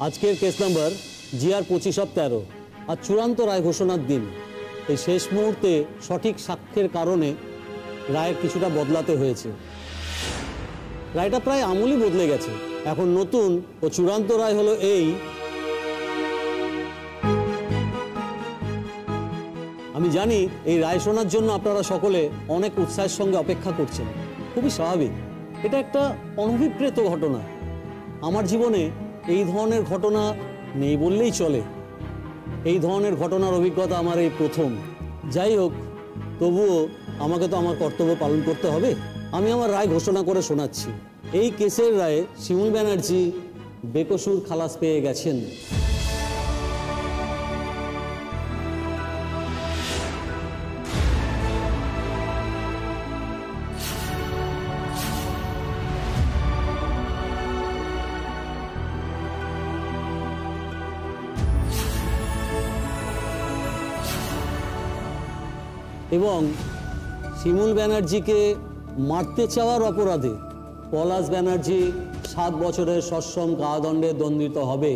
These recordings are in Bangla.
আজকের কেস নাম্বার GR 25/13 আর চূড়ান্ত রায় ঘোষণার দিন। এই শেষ মুহূর্তে সঠিক সাক্ষ্যের কারণে রায়ের কিছুটা বদলাতে হয়েছে। রায়টা প্রায় আমূলই বদলে গেছে। এখন নতুন ও চূড়ান্ত রায় হলো এই, আমি জানি এই রায় শোনার জন্য আপনারা সকলে অনেক উৎসাহের সঙ্গে অপেক্ষা করছেন। খুবই স্বাভাবিক, এটা একটা অনভিপ্রেত ঘটনা। আমার জীবনে এই ধরনের ঘটনা নেই বললেই চলে। এই ধরনের ঘটনার অভিজ্ঞতা আমার এই প্রথম। যাই হোক, তবুও আমাকে তো আমার কর্তব্য পালন করতে হবে। আমি আমার রায় ঘোষণা করে শোনাচ্ছি। এই কেসের রায়ে শিমুল ব্যানার্জি বেকসুর খালাস পেয়ে গেছেন। এবং শিমুল ব্যানার্জিকে মারতে চাওয়ার অপরাধে পলাশ ব্যানার্জি 7 বছরের সশ্রম কারাদণ্ডে দণ্ডিত হবে।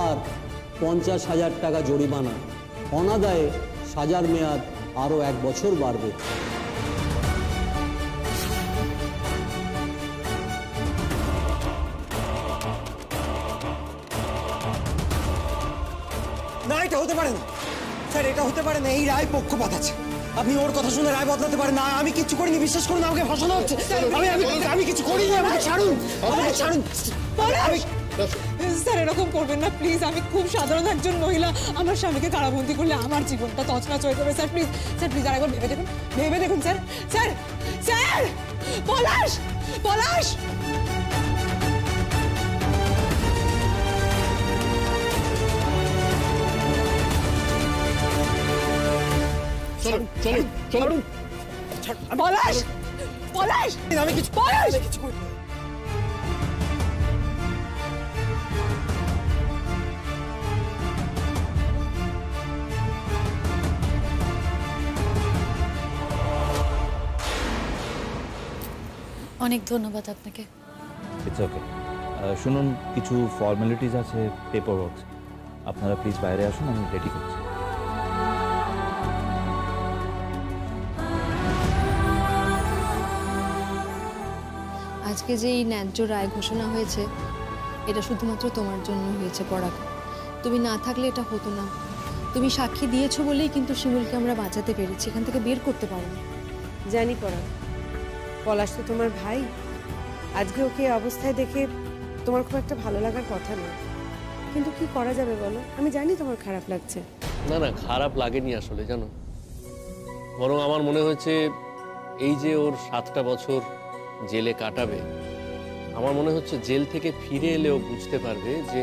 আর 50,000 টাকা জরিমানা। অনাদায়ে সাজার মেয়াদ আরও 1 বছর বাড়বে। না, এটা হতে পারে না স্যার, এটা হতে পারে না। এই রায় পক্ষপাত আছে। আপনি ওর কথা শুনে রায় বদলাতে পারেন না। আমি কিছু করিনি, বিশ্বাস করুন, আমাকে ফাঁসানো হচ্ছে। আমি কিছু করিনি, আমাকে ছাড়ুন, আমাকে ছাড়ুন। স্যার এরকম করবেন না প্লিজ। আমি খুব সাধারণ একজন মহিলা। আমার স্বামীকে কারাবন্দী করলে আমার জীবনটা তছনছ হয়ে যাবে। স্যার প্লিজ, স্যার প্লিজ আর একবার ভেবে দেখুন স্যার। স্যার স্যার পলাশ, পলাশ পলাশ, পলাশ আমি কিছু করি। অনেক ধন্যবাদ আপনাকে। It's okay. শুনুন, কিছু ফর্মালিটিস আছে, পেপার ওয়ার্ক। আপনারা প্লিজ বাইরে আসুন, আমি রেডি করছি। আজকে যে এই ন্যায্য রায় ঘোষণা হয়েছে, এটা শুধুমাত্র তোমার জন্য হয়েছে পরাগ। তুমি না থাকলে এটা হতো না। তুমি সাক্ষী দিয়েছো বলেই কিন্তু শিমুলকে আমরা বাঁচাতে পেরেছি, এখান থেকে বের করতে পারিনি। জানি পরাগ, পলাশ তো তোমার ভাই। আজকে ওকে অবস্থায় দেখে তোমার খুব একটা ভালো লাগার কথা নয়, কিন্তু কি করা যাবে বলো? আমি জানি তোমার খারাপ লাগছে। না না, খারাপ লাগেনি আসলে, জানো। বরং আমার মনে হয়েছে এই যে ওর 7টা বছর জেলে কাটাবে, আমার মনে হচ্ছে জেল থেকে ফিরে এলেও বুঝতে পারবে যে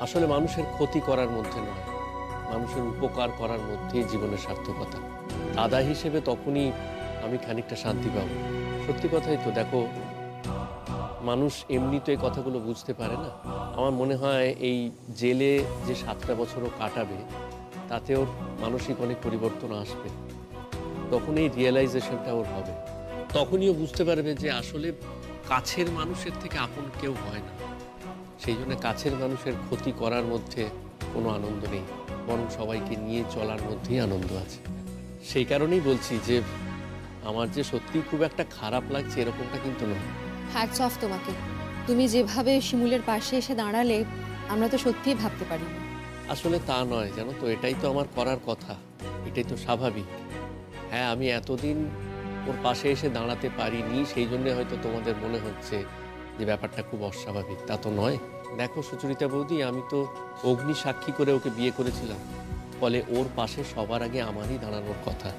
আসলে মানুষের ক্ষতি করার মধ্যে নয়, মানুষের উপকার করার মধ্যেই জীবনের সার্থকতা। দাদা হিসেবে তখনই আমি খানিকটা শান্তি পাবো। সত্যি কথাই তো, দেখো, মানুষ এমনি তো এই কথাগুলো বুঝতে পারে না। আমার মনে হয় এই জেলে যে 7টা বছরও কাটাবে, তাতে ওর মানসিক অনেক পরিবর্তন আসবে। তখন এই রিয়েলাইজেশনটা ওর হবে। তখনই ও বুঝতে পারবে যে আসলে কাছের মানুষের থেকে আপন কেউ হয় না। সেই জন্য কাছের মানুষের ক্ষতি করার মধ্যে কোনো আনন্দ নেই, বরং সবাইকে নিয়ে চলার মধ্যেই আনন্দ আছে। সেই কারণেই বলছি যে আমার যে সত্যি খুব একটা খারাপ লাগছে এরকমটা কিন্তু নয়। হ্যাটস অফ তোমাকে। তুমি যেভাবে শিমুলের পাশে এসে দাঁড়ালে, আমরা তো সত্যিই ভাবতে পারিনি। আসলে তা নয়, জানো তো, এটাই তো আমার করার কথা, এটাই তো স্বাভাবিক। হ্যাঁ, আমি এতদিন ওর পাশে এসে দাঁড়াতে পারিনি, সেই জন্য হয়তো তোমাদের মনে হচ্ছে যে ব্যাপারটা খুব অস্বাভাবিক। তা তো নয়। দেখো সুচরিতা বৌদি, আমি তো অগ্নি সাক্ষী করে ওকে বিয়ে করেছিলাম, ফলে ওর পাশে সবার আগে আমারই দাঁড়ানোর কথা।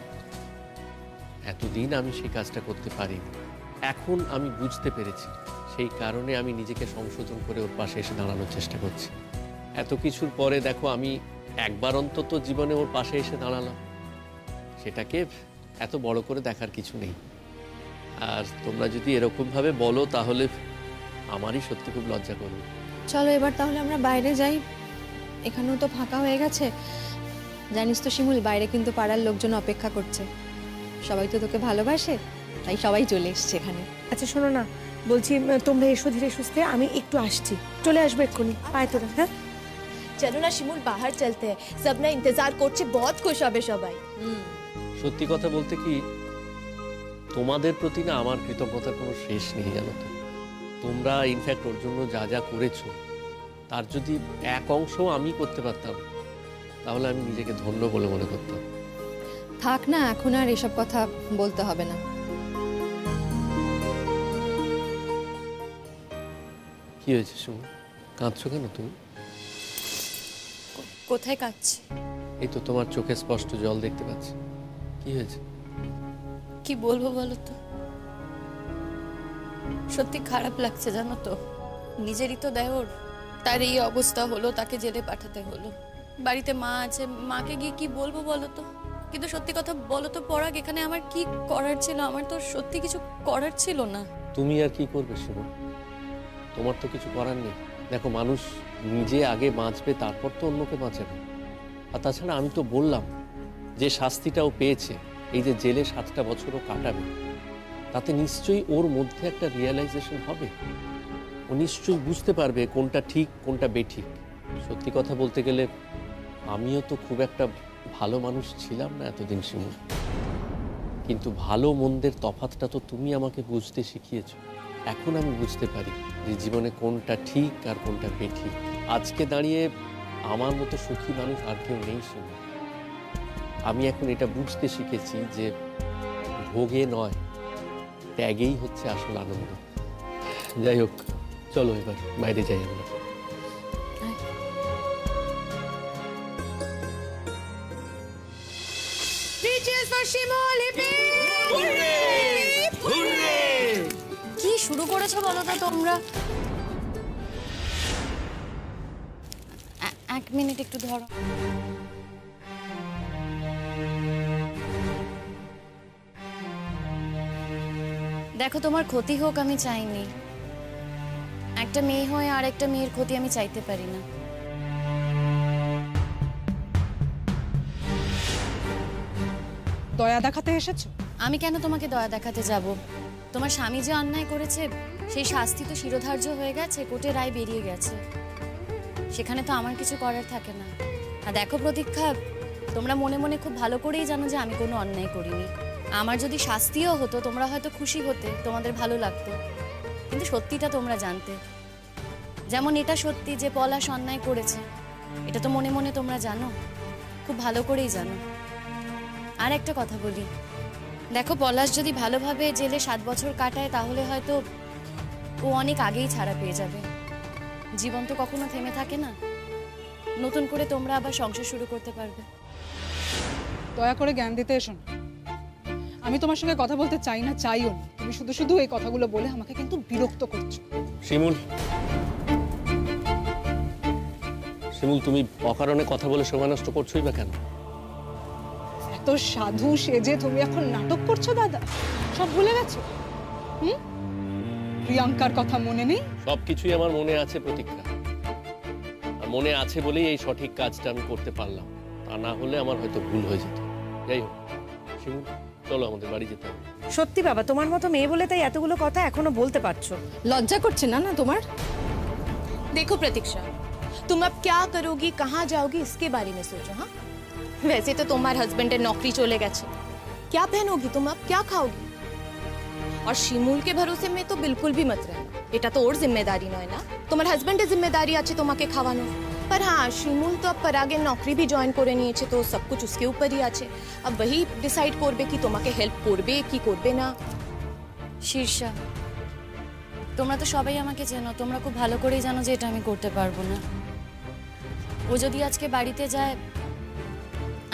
এতদিন আমি সেই কাজটা করতে পারিনি, এখন আমি বুঝতে পেরেছি। সেই কারণে আমি নিজেকে সংশোধন করে ওর পাশে এসে দাঁড়ানোর চেষ্টা করছি। এত কিছুর পরে দেখো, আমি একবার অন্তত জীবনে ওর পাশে এসে দাঁড়ালাম, সেটাকে এত বড় করে দেখার কিছু নেই। আর তোমরা যদি এরকমভাবে বলো তাহলে আমারই সত্যি খুব লজ্জা করবে। চলো এবার তাহলে আমরা বাইরে যাই, এখানেও তো ফাঁকা হয়ে গেছে। জানিস তো শিমুল, বাইরে কিন্তু পাড়ার লোকজন অপেক্ষা করছে। সবাই তো তোকে ভালোবাসে, তাই সবাই চলে এসছে এখানে। আচ্ছা শোনো না, বলছি তোমরা এসো ধীরে সুস্থে, আমি একটু আসছি, চলে আসবে এক্ষুনি, পায় তোরা। হ্যাঁ চলো না শিমুল, বাহার চলতে हैं, सब ना इंतजार করছে, बहुत खुश হবে সবাই। সত্যি কথা বলতে কি, তোমাদের প্রতি না আমার কৃতজ্ঞতার কোনো শেষ নেই, জানো তো। তোমরা ইনফ্যাক্ট ওর জন্য যা যা করেছো তার যদি এক অংশ আমি করতে পারতাম তাহলে আমি নিজেকে ধন্য বলে মনে করতাম। থাক না, এখন আর এসব কথা বলতে হবে না। কি হয়েছে সুমন, কাঁদছো কেন তুমি? কোথায় কাঁদছি? এই তো তোমার চোখে স্পষ্ট জল দেখতে পাচ্ছি। কি হয়েছে? কি বলবো বলো তো, সত্যি খারাপ লাগছে জানো তো। নিজেরই তো দেওর, তার এই অবস্থা হলো, তাকে জেলে পাঠাতে হলো। বাড়িতে মা আছে, মাকে গিয়ে কি বলবো বলো তো। কিন্তু সত্যি কথা বলো তো পরাগ, এখানে আমার কি করার ছিল? আমার তো সত্যি কিছু করার ছিল না। তুমি আর কি করবে সুমন, তোমার তো কিছু করার নেই। দেখো, মানুষ নিজে আগে বাঁচবে, তারপর তো অন্যকে বাঁচাবে। আর তাছাড়া আমি তো বললাম যে শাস্তিটাও পেয়েছে, এই যে জেলে 7টা বছরও কাটাবে, তাতে নিশ্চয়ই ওর মধ্যে একটা রিয়েলাইজেশন হবে। ও নিশ্চয়ই বুঝতে পারবে কোনটা ঠিক কোনটা বেঠিক। সত্যি কথা বলতে গেলে আমিও তো খুব একটা ভালো মানুষ ছিলাম না এতদিন শিমুল, কিন্তু ভালো মন্দের তফাৎটা তো তুমি আমাকে বুঝতে শিখিয়েছো। এখন আমি বুঝতে পারি যে জীবনে কোনটা ঠিক আর কোনটা বেঠিক। আজকে দাঁড়িয়ে আমার মতো সুখী মানুষ আর কেউ নেই শিমুল। আমি এখন এটা বুঝতে শিখেছি যে ভোগে নয়, ত্যাগেই হচ্ছে আসল আনন্দ। যাই হোক, চলো এবার বাইরে যাই আমরা। কি শুরু করেছো বলো তো তোমরা? এক মিনিট একটু ধরো। দেখো, তোমার ক্ষতি হোক আমি চাইনি। একটা মেয়ে হয়ে আর একটা মেয়ের ক্ষতি আমি চাইতে পারি না। দয়া দেখাতে এসেছো? আমি কেন তোমাকে দয়া দেখাতে যাব? তোমার স্বামী যে অন্যায় করেছে সেই শাস্তি তো শিরোধার্য হয়ে গেছে, কোর্টে রায় বেরিয়ে গেছে, সেখানে তো আমার কিছু করার থাকে না। আর দেখো প্রতীক্ষা, তোমরা মনে মনে খুব ভালো করেই জানো যে আমি কোনো অন্যায় করিনি। আমার যদি শাস্তিও হতো তোমরা হয়তো খুশি হতে, তোমাদের ভালো লাগতো, কিন্তু সত্যিটা তোমরা জানতে। যেমন এটা সত্যি যে পলাশ অন্যায় করেছে, এটা তো মনে মনে তোমরা জানো, খুব ভালো করেই জানো। আর একটা কথা বলি, দেখো পলাশ যদি ভালোভাবে জেলে 7 বছর কাটায় তাহলে হয়তো ও অনেক আগেই ছাড়া পেয়ে যাবে। জীবন তো কখনো থেমে থাকে না, নতুন করে তোমরা আবার সংসার শুরু করতে পারবে। দয়া করে জ্ঞান দিতে এসো না। আমি তোমার সঙ্গে কথা বলতে চাই না, চাইও না। তুমি শুধু শুধু এই কথাগুলো বলে আমাকে কিন্তু বিরক্ত করছো। শিমুল, শিমুল, তুমি অকারণে কথা বলে সময় নষ্ট করছোই বা কেন? এত সাধু সেজে তুমি এখন নাটক করছো দাদা? সব ভুলে গেছো? প্রিয়াঙ্কার কথা মনে নেই? সবকিছুই আমার মনে আছে প্রতীক্ষা, আর মনে আছে বলেই এই সঠিক কাজটা আমি করতে পারলাম। তা না হলে আমার হয়তো ভুল হয়ে যেত। যাই হোক শিমুল, চলো আমাদের বাড়ি যেতে হবে। সত্যি বাবা, তোমার মতো মেয়ে বলে তাই এতগুলো কথা এখনো বলতে পারছো। লজ্জা করছে না না তোমার? देखो प्रतीक्षा, तुम अब क्या करोगी, कहाँ जाओगी, इसके बारे में सोचो। हाँ, वैसे तो तुम्हारे हस्बैंड नौकरी चले गए, क्या पहनोगी तुम, अब क्या खाओगी? और शिमूल के भरोसे में तो बिल्कुल भी मत रहना, এটা তো ওর जिम्मेदारी নয় না, তোমার হাজবেন্ডের जिम्मेदारी আছে তোমাকে খাওয়ানো। पर हाँ, শিমুল তো अब परागের নকরি भी জয়েন করে নিয়েছে, তো सब कुछ उसके ऊपर ही আছে। अब वही डिसाइड করবে কি তোমাকে হেল্প করবে কি করবে না। শীর্ষা, তোমরা তো সবাই আমাকে চেনো, তোমরা খুব ভালো করেই জানো যে এটা আমি করতে পারবো না। ও যদি আজকে বাড়িতে যায়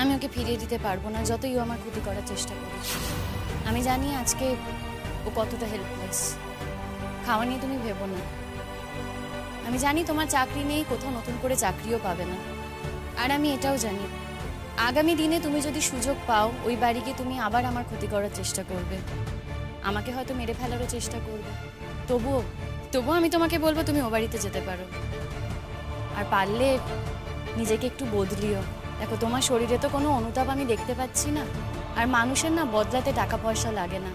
আমি ওকে ফিরিয়ে দিতে পারবো না, যতই ও আমার ক্ষতি করার চেষ্টা করে। আমি জানি আজকে ও কতটা হেল্পলেস। খাওয়া নিয়ে তুমি ভেবো না। আমি জানি তোমার চাকরি নেই, কোথাও নতুন করে চাকরিও পাবে না। আর আমি এটাও জানি আগামী দিনে তুমি যদি সুযোগ পাও ওই বাড়িকে তুমি আবার আমার ক্ষতি করার চেষ্টা করবে, আমাকে হয়তো মেরে ফেলারও চেষ্টা করবে। তবুও আমি তোমাকে বলবো তুমি ও বাড়িতে যেতে পারো। আর পারলে নিজেকে একটু বদলিও, দেখো তোমার শরীরে তো কোনো অনুতাপ আমি দেখতে পাচ্ছি না, আর মানুষের না বদলাতে টাকা পয়সা লাগে না,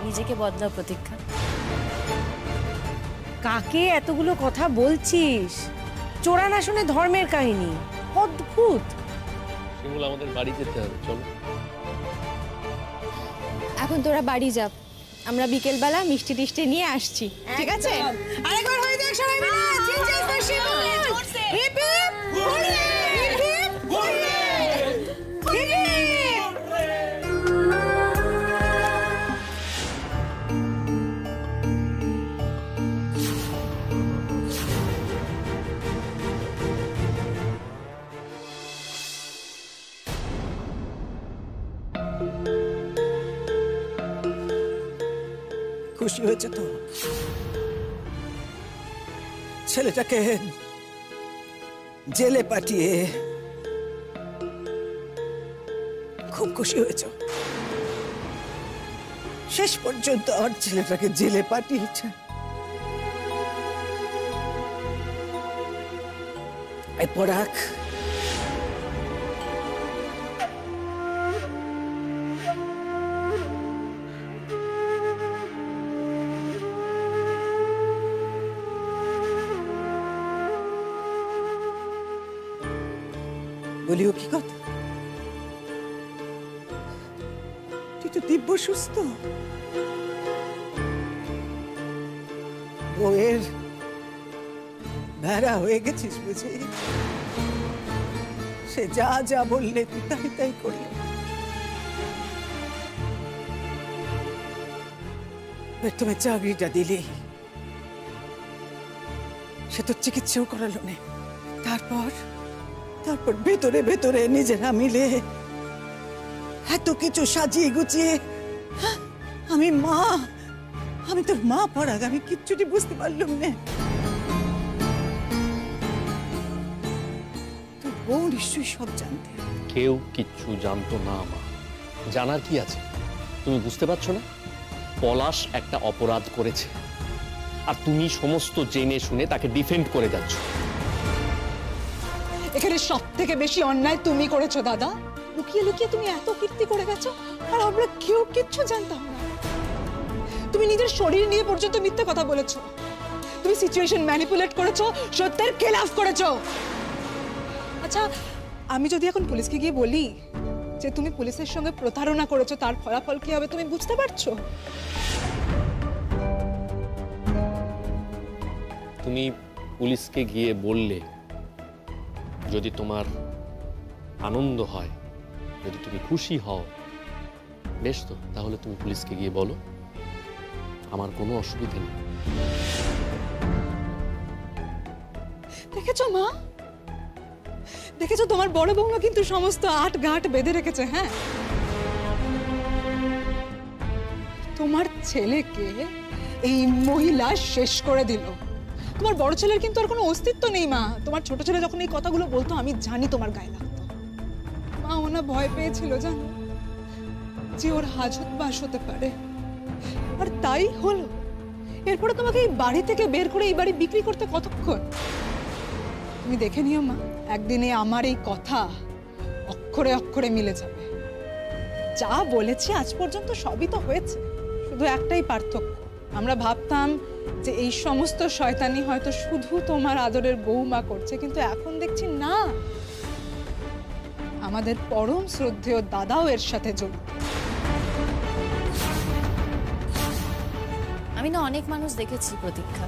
নিজেকে বদলাও প্রতীক্ষা। কাকে এতগুলো কথা বলছিস? চোরা না শুনে ধর্মের কাহিনী, অদ্ভুত। শিমুল, আমাদের বাড়ি যেতে হবে, চলো। এখন তোরা বাড়ি যা, আমরা বিকেলবেলা মিষ্টি টিষ্টি নিয়ে আসছি, ঠিক আছে? আরেকবার হয়ে যাক সবাই মিলে চিলচিল করে Shimul hip hip hooray hip hip hooray hip hip. খুশি হয়েছে তো? ছেলেটাকে জেলে পাঠিয়ে খুব খুশি হয়েছে? শেষ পর্যন্ত আর ছেলেটাকে জেলে পাঠিয়েছে। এই পরাগ, বলিও কি কথা? তুই তো দিব্য সুস্থ, বউয়ের ভেড়া হয়ে গেছিস বুঝি? সে যা যা বললে তুই তাই তাই করলে। তোমার চাকরিটা দিলি, সে তো চিকিৎসাও করালো না। তারপর ভেতরে ভেতরে নিজেরা মিলে এত কিছু সাজিয়ে গুছিয়ে, আমি তোর মা পরাগ, আমি কিচ্ছুটি বুঝতে পারলাম না। তোর বউ নিশ্চয়ই সব জানতে। কেউ কিচ্ছু জানতো না মা, জানার কি আছে? তুমি বুঝতে পারছো না? পলাশ একটা অপরাধ করেছে, আর তুমি সমস্ত জেনে শুনে তাকে ডিফেন্ড করে যাচ্ছ। এখানে সব থেকে বেশি অন্যায় তুমি করেছো দাদা। লুকিয়ে লুকিয়ে তুমি এত কীর্তি করে গেছো, আর আমরা কেউ কিচ্ছু জানতাম না। তুমি নিজের শরীর নিয়ে পর্যন্ত মিথ্যে কথা বলেছো, তুমি সিচুয়েশন ম্যানিপুলেট করেছো, সত্যের খেলাফ করেছো। আচ্ছা, আমি যদি এখন পুলিশকে গিয়ে বলি যে তুমি পুলিশের সঙ্গে প্রতারণা করেছো, তার ফলাফল কি হবে তুমি বুঝতে পারছো? তুমি পুলিশকে গিয়ে বললে যদি তোমার আনন্দ হয়, যদি তুমি খুশি হও, বেশ তো, তাহলে তুমি পুলিশকে গিয়ে বলো, আমার কোনো অসুবিধা নেই। দেখেছো মা, দেখেছো তোমার বড় বৌমা কিন্তু সমস্ত আট গাঁট বেঁধে রেখেছে। হ্যাঁ, তোমার ছেলেকে এই মহিলা শেষ করে দিল। তোমার বড় ছেলের কিন্তু আর কোনো অস্তিত্ব নেই মা। তোমার ছোট ছেলে যখন এই কথাগুলো বলতো, আমি জানি তোমার গায়ে লাগতো। মা ওনা ভয় পেয়েছিল জানো, যে ওর হাজত বাস হতে পারে, আর তাই হলো। এরপরে তোমাকে এই বাড়ি থেকে বের করে এই বাড়ি বিক্রি করতে কতক্ষণ? তুমি দেখে নিও মা, একদিনে আমার এই কথা অক্ষরে অক্ষরে মিলে যাবে। যা বলেছি আজ পর্যন্ত সবই তো হয়েছে, শুধু একটাই পার্থক্য। আমরা ভাবতাম যে এই সমস্ত শয়তানি হয়তো শুধু তোমার আদরের বৌমা করছে, কিন্তু এখন দেখছি না, আমাদের পরম শ্রদ্ধেয় দাদাও এর সাথে জড়িত। আমি না অনেক মানুষ দেখেছি প্রতীক্ষা,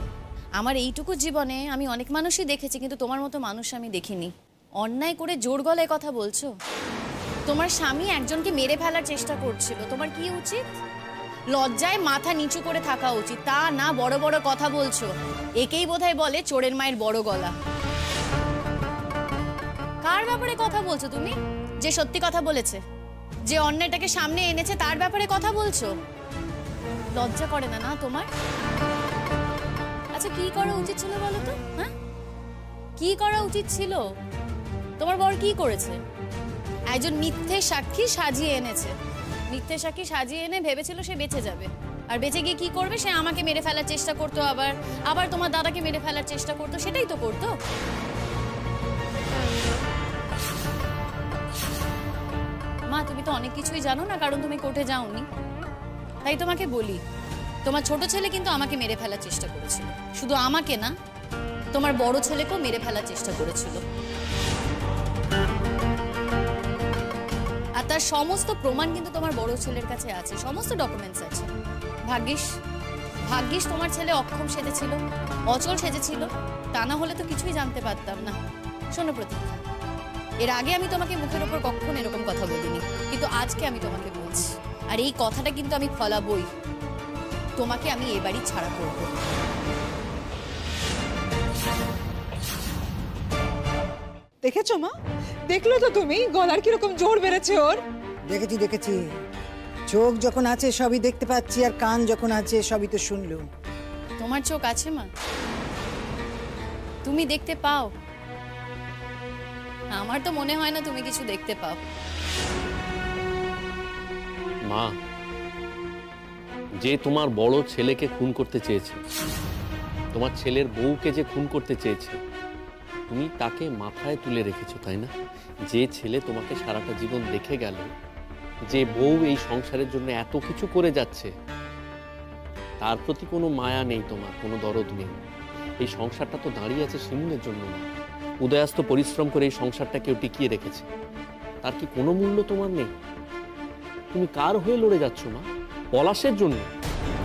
আমার এইটুকু জীবনে আমি অনেক মানুষই দেখেছি, কিন্তু তোমার মতো মানুষ আমি দেখিনি। অন্যায় করে জোর গলায় কথা বলছো। তোমার স্বামী একজনকে মেরে ফেলার চেষ্টা করছিল, তোমার কি উচিত? লজ্জায় মাথা নিচু করে থাকা উচিত, তা না বড় বড় কথা বলছো। একেই বোধহয় বলে চোরের মায়ের বড় গলা। কার ব্যাপারে কথা বলছো তুমি? যে সত্যি কথা বলেছে, যে অন্যায়টাকে সামনে এনেছে, তার ব্যাপারে কথা বলছো। লজ্জা করে না না তোমার? আচ্ছা, কি করা উচিত ছিল বলো তো? হ্যাঁ, কি করা উচিত ছিল? তোমার বর কি করেছে? একজন মিথ্যে সাক্ষী সাজিয়ে এনেছে। মিথ্যে সাক্ষী সাজিয়ে এনে ভেবেছিল সে বেঁচে যাবে, আর বেঁচে গিয়ে কি করবে? সে আমাকে মেরে ফেলার চেষ্টা করতো, আবার তোমার দাদাকে মেরে ফেলার চেষ্টা করতো। সেটাই তো করতো। মা তুমি তো অনেক কিছুই জানো না, কারণ তুমি কোর্টে যাওনি। তাই তোমাকে বলি, তোমার ছোট ছেলে কিন্তু আমাকে মেরে ফেলার চেষ্টা করেছিল। শুধু আমাকে না, তোমার বড় ছেলেকেও মেরে ফেলার চেষ্টা করেছিল। আর তার সমস্ত প্রমাণ কিন্তু তোমার বড় ছেলের কাছে আছে, সমস্ত ডকুমেন্টস আছে। ভাগ্যিস ভাগ্যিস তোমার ছেলে অক্ষম সেজেছিল, অচল সেজেছিল, তা না হলে তো কিছুই জানতে পারতাম না। শোনো প্রতীক্ষা, এর আগে আমি তোমাকে মুখের ওপর কখনো এরকম কথা বলিনি, কিন্তু আজকে আমি তোমাকে বলছি, আর এই কথাটা কিন্তু আমি ফলাবই। তোমাকে আমি এ বাড়ি ছাড়া করব। দেখেছো মা? দেখলো তো তুমি গলার কিরকম জোর বেড়েছে ওর? দেখেছি দেখেছি, চোখ যখন আছে সবই দেখতে পাচ্ছি, আর কান যখন আছে সবই তো শুনলুম। তোমার চোখ আছে মা, তুমি দেখতে পাও। আমার তো মনে হয় না তুমি কিছু দেখতে পাও। মা, যে তোমার বড় ছেলেকে খুন করতে চেয়েছে, তোমার ছেলের বউকে যে খুন করতে চেয়েছে, তুমি তাকে মাথায় তুলে রেখেছো, তাই না? যে ছেলে তোমাকে সারাটা জীবন দেখে গেল, যে বউ এই সংসারের জন্য এত কিছু করে যাচ্ছে, তার প্রতি কোনো মায়া নেই তোমার, কোনো দরদ নেই। এই সংসারটা তো দাঁড়িয়ে আছে শিমুলের জন্য না। উদয়াস্ত পরিশ্রম করে এই সংসারটা কেউ টিকিয়ে রেখেছে, তার কি কোনো মূল্য তোমার নেই? তুমি কার হয়ে লড়ে যাচ্ছ মা? পলাশের জন্য?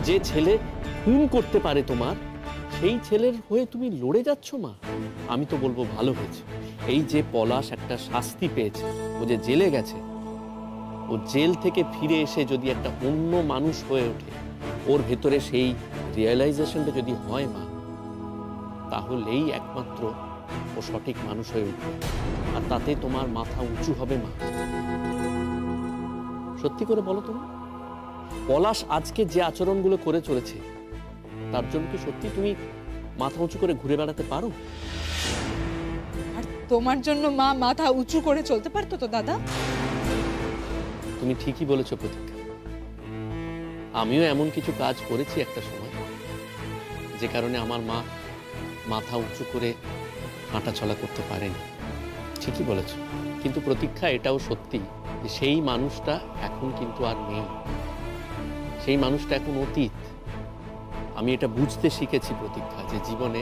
যে ছেলে খুন করতে পারে তোমার, সেই ছেলের হয়ে তুমি লড়ে যাচ্ছ মা? আমি তো বলবো ভালো হয়েছে এই যে পলাশ একটা শাস্তি পেয়েছে, ও যে জেলে গেছে, ও জেল থেকে ফিরে এসে যদি একটা অন্য মানুষ হয়ে ওঠে, ওর ভেতরে সেই রিয়েলাইজেশনটা যদি হয় মা, তাহলেই একমাত্র ও সঠিক মানুষ হয়ে উঠবে, আর তাতে তোমার মাথা উঁচু হবে মা। সত্যি করে বলো তুমি, পলাশ আজকে যে আচরণগুলো করে চলেছে, তার জন্য কি সত্যি তুমি মাথা উঁচু করে ঘুরে বেড়াতে পারো? আর তোমার জন্য মা মাথা উঁচু করে চলতে পারতো তো দাদা? তুমি ঠিকই বলেছো প্রতীক্ষা, আমিও এমন কিছু কাজ করেছি একটা সময়, যে কারণে আমার মা মাথা উঁচু করে হাঁটা চলা করতে পারেনি। ঠিকই বলেছ, কিন্তু প্রতীক্ষা এটাও সত্যি যে সেই মানুষটা এখন কিন্তু আর নেই, সেই মানুষটা এখন অতীত। আমি এটা বুঝতে শিখেছি প্রতীক্ষা, যে জীবনে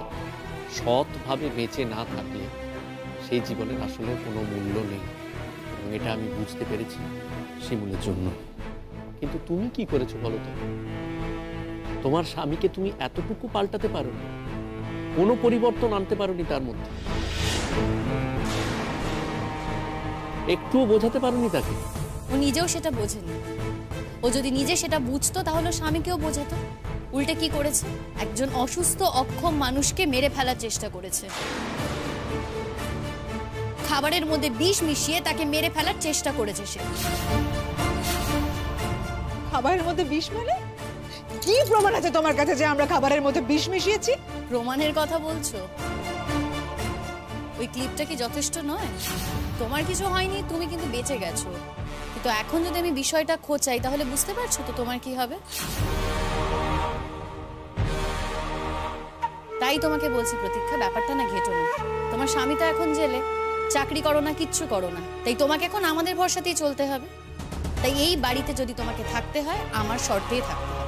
সৎভাবে বেঁচে না থাকলে সেই জীবনের আসলে কোনো মূল্য নেই, এবং এটা আমি বুঝতে পেরেছি শিমুলের জন্য। কিন্তু তুমি কি করেছো বলো তো? তোমার স্বামীকে তুমি এতটুকু পাল্টাতে পারোনি, কোনো পরিবর্তন আনতে পারোনি তার মধ্যে, একটুও বোঝাতে পারোনি তাকে। ও নিজেও সেটা বোঝেনি। ও যদি নিজে সেটা বুঝতো তাহলে স্বামীকেও বোঝাতো। উল্টে কি করেছে? একজন অসুস্থ অক্ষম মানুষকে মেরে ফেলার চেষ্টা করেছে। খাবারের মধ্যে বিষ মিশিয়ে তাকে মেরে ফেলার চেষ্টা করেছে সে। খাবারের মধ্যে বিষ মানে? কি প্রমাণ আছে তোমার কাছে যে আমরা খাবারের মধ্যে বিষ মিশিয়েছি? প্রমাণের কথা বলছো? ওই ক্লিপটা কি যথেষ্ট নয়? তোমার কিছু হয়নি, তুমি কিন্তু বেঁচে গেছো, কিন্তু এখন যদি আমি বিষয়টা খোঁচাই তাহলে বুঝতে পারছো তো তোমার কি হবে। তাই তোমাকে বলছি প্রতীক্ষা, ব্যাপারটা না ঘেটো না। তোমার স্বামী তো এখন জেলে, চাকরি করো না, কিচ্ছু করো না, তাই তোমাকে এখন আমাদের ভরসাতেই চলতে হবে। তাই এই বাড়িতে যদি তোমাকে থাকতে হয়, আমার শর্তেই থাকতে হবে।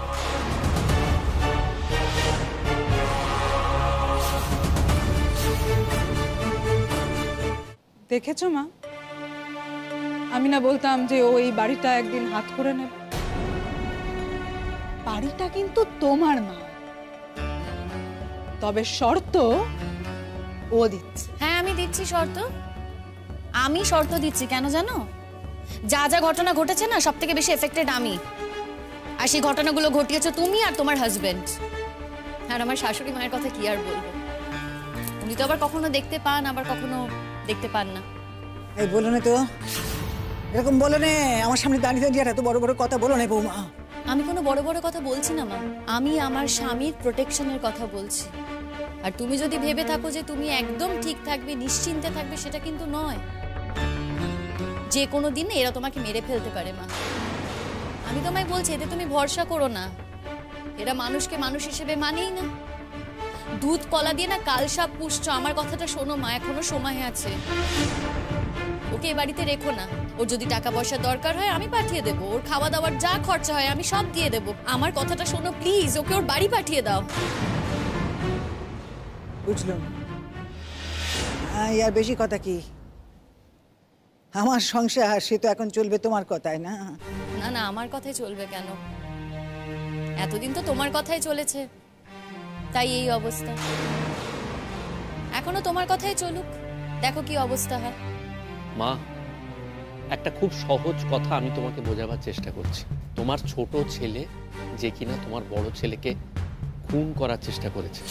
দেখেছো মা, আমি না বলতাম যে ও এই বাড়িটা একদিন হাত করে নেবে? বাড়িটা কিন্তু তোমার মা, তবে শর্ত ও দিচ্ছে। হ্যাঁ আমি দিচ্ছি শর্ত, আমি শর্ত দিচ্ছি। কেন জানো? যা যা ঘটনা ঘটেছে না, সব থেকে বেশি এফেক্টেড আমি, আর সেই ঘটনাগুলো ঘটিয়েছো তুমি আর তোমার হাজবেন্ড। আর আমার শাশুড়ি মায়ের কথা কি আর বলবো, উনি তো আবার কখনো দেখতে পান, আবার কখনো দেখতে পান না। এই বলো না তো, এরকম বলো না, আমার সামনে দাঁড়িয়ে দাঁড়িয়ে এত বড় বড় কথা বলো না বৌমা। আমি কোনো বড় বড় কথা বলছি না মা, আমি আমার স্বামীর প্রোটেকশনের কথা বলছি। আর তুমি যদি ভেবে থাকো যে তুমি একদম ঠিক থাকবে, নিশ্চিন্তে থাকবে, সেটা কিন্তু নয়। যে কোনো দিন এরা তোমাকে মেরে ফেলতে পারে মা। আমি তোমায় বলছি, এতে তুমি ভরসা করো না। এরা মানুষকে মানুষ হিসেবে মানেই না। দুধ কলা দিয়ে না কালসাপ পুষছো। আমার কথাটা শোনো মা, এখনো সময় আছে। ও ওকে এ বাড়িতে রেখো না। ওর যদি টাকা পয়সা দরকার হয় আমি পাঠিয়ে দেবো, ওর খাওয়া দাওয়ার যা খরচা হয় আমি সব দিয়ে দেবো। আমার কথাটা শোনো প্লিজ, ওকে ওর বাড়ি পাঠিয়ে দাও। বুঝলাম। আর বেশি কথা কি, আমার সংসার সে তো এখন চলবে তোমার কথায় না? না না, আমার কথাই চলবে কেন? এতদিন তো তোমার কথাই চলেছে, তাই এই অবস্থা। এখনো তোমার কথাই চলুক, দেখো কি অবস্থা হয়। মা, একটা খুব সহজ কথা আমি তোমাকে বোঝাবার চেষ্টা করছি। তোমার ছোট ছেলে যে কিনা তোমার বড় ছেলেকে খুন করার চেষ্টা করেছে,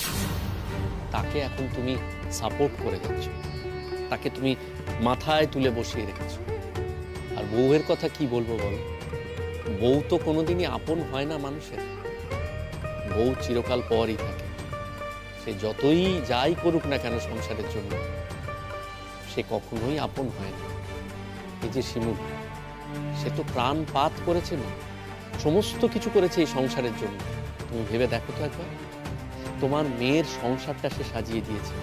তাকে এখন তুমি সাপোর্ট করে যাচ্ছ, তাকে তুমি মাথায় তুলে বসিয়ে রেখেছো। আর বউয়ের কথা কি বলবো বলো? বউ তো কোনোদিনই আপন হয় না মানুষের। বউ চিরকাল পরই থাকে। সে যতই যাই করুক না কেন সংসারের জন্য, সে কখনোই আপন হয় না। এই যে শিমুল, সে তো প্রাণপাত করেছে না, সমস্ত কিছু করেছে এই সংসারের জন্য। তুমি ভেবে দেখো তো একবার, তোমার মেয়ের সংসারটা সে সাজিয়ে দিয়েছে,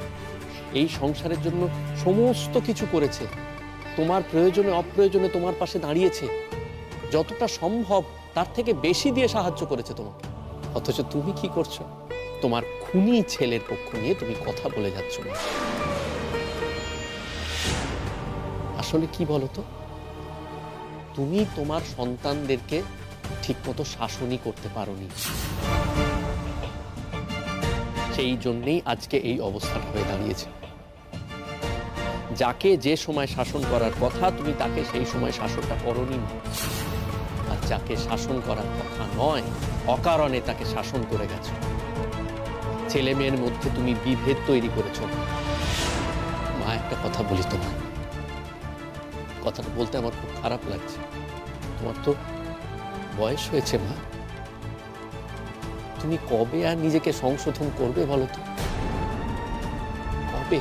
এই সংসারের জন্য সমস্ত কিছু করেছে, তোমার প্রয়োজনে অপ্রয়োজনে তোমার পাশে দাঁড়িয়েছে, যতটা সম্ভব তার থেকে বেশি দিয়ে সাহায্য করেছে তোমাকে। অথচ তুমি কি করছো? তোমার খুনি ছেলের পক্ষ নিয়ে তুমি কথা বলে যাচ্ছ না। আসলে কি বলতো, তুমি তোমার সন্তানদেরকে ঠিকমতো শাসনই করতে পারোনি, সেই জন্যেই আজকে এই অবস্থাটা হয়ে দাঁড়িয়েছে। যাকে যে সময় শাসন করার কথা তুমি তাকে সেই সময় শাসনটা করোনি, আর যাকে শাসন করার কথা নয় অকারণে তাকে শাসন করে গেছো। ছেলে মেয়ের মধ্যে তুমি বিভেদ তৈরি করেছো। মা, একটা কথা বলি তোমায়, কথাটা বলতে আমার খুব খারাপ লাগছে। তোমার তো বয়স হয়েছে মা, তুমি কবে আর নিজেকে সংশোধন করবে বলো তো? কবে?